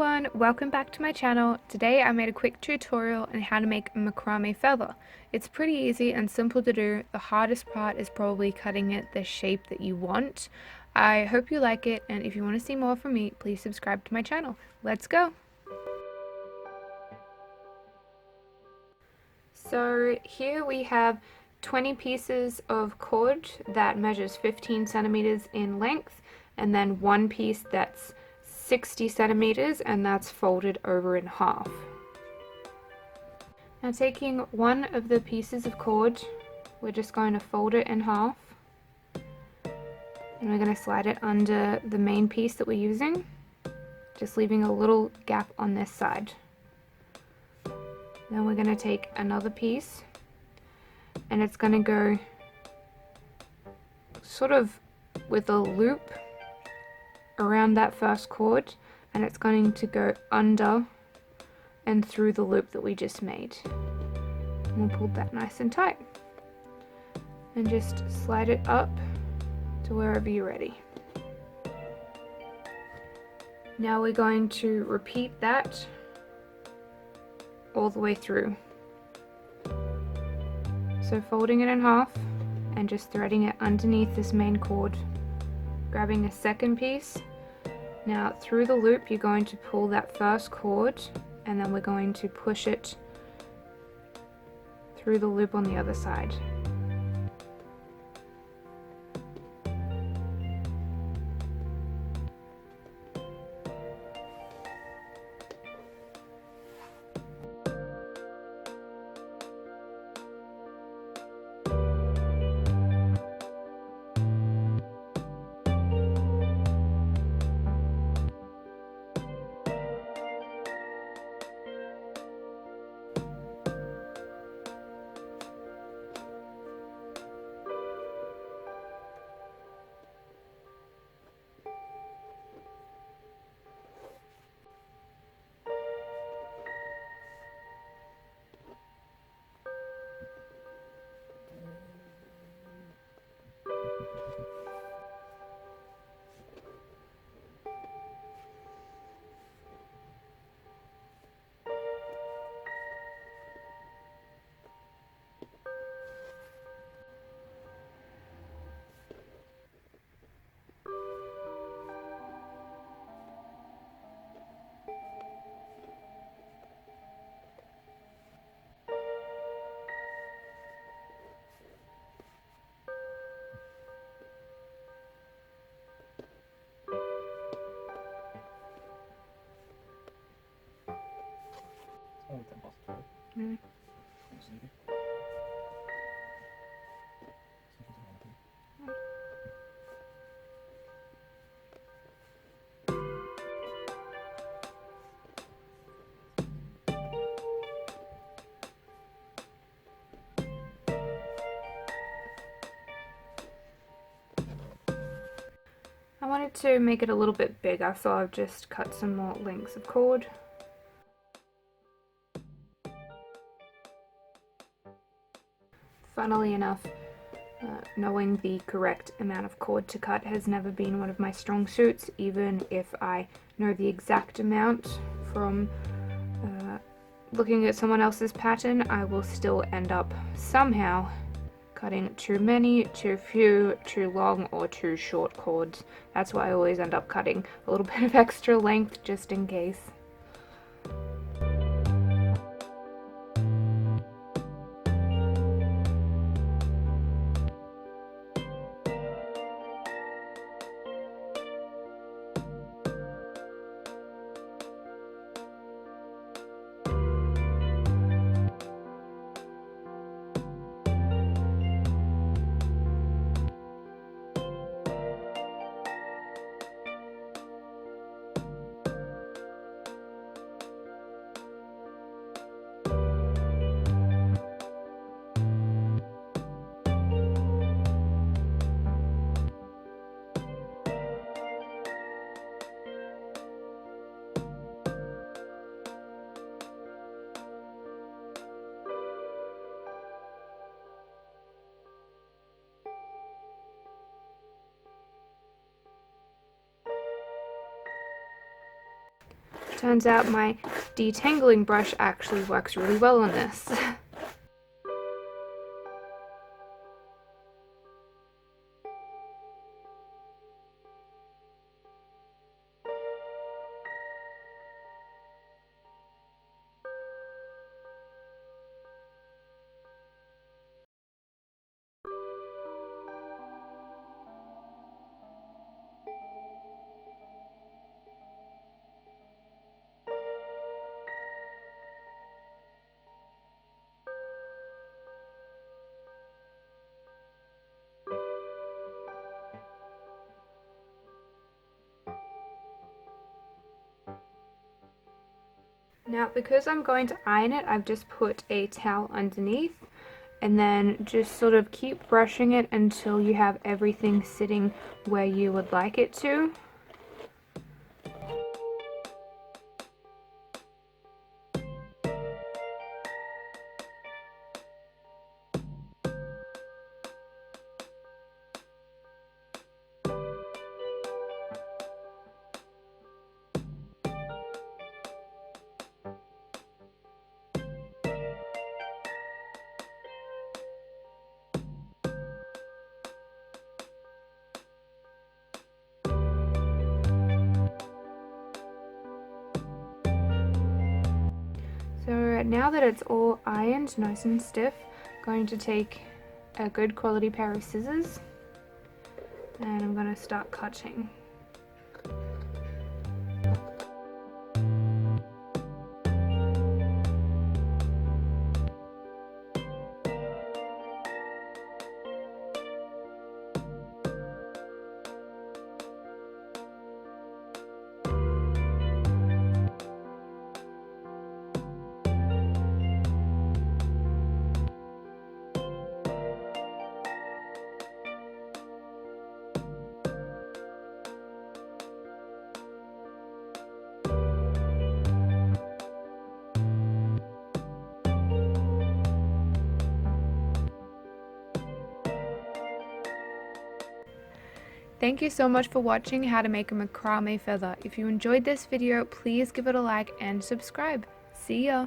everyone, welcome back to my channel. Today I made a quick tutorial on how to make a macrame feather. It's pretty easy and simple to do. The hardest part is probably cutting it the shape that you want. I hope you like it, and if you want to see more from me, please subscribe to my channel. Let's go! So here we have 20 pieces of cord that measures 15 centimeters in length, and then one piece that's 60 centimeters, and that's folded over in half. Now taking one of the pieces of cord, we're just going to fold it in half, and we're going to slide it under the main piece that we're using, just leaving a little gap on this side. Then we're going to take another piece, and it's going to go sort of with a loop around that first cord, and it's going to go under and through the loop that we just made. And we'll pull that nice and tight and just slide it up to wherever you're ready. Now we're going to repeat that all the way through. So folding it in half and just threading it underneath this main cord, grabbing a second piece. Now through the loop you're going to pull that first cord, and then we're going to push it through the loop on the other side. Mm. I wanted to make it a little bit bigger, so I've just cut some more lengths of cord. Funnily enough, knowing the correct amount of cord to cut has never been one of my strong suits. Even if I know the exact amount from looking at someone else's pattern, I will still end up somehow cutting too many, too few, too long, or too short cords. That's why I always end up cutting a little bit of extra length just in case. Turns out my detangling brush actually works really well on this. Now, because I'm going to iron it, I've just put a towel underneath, and then just sort of keep brushing it until you have everything sitting where you would like it to. So now that it's all ironed nice and stiff, I'm going to take a good quality pair of scissors and I'm going to start cutting. Thank you so much for watching how to make a macrame feather. If you enjoyed this video, please give it a like and subscribe. See ya!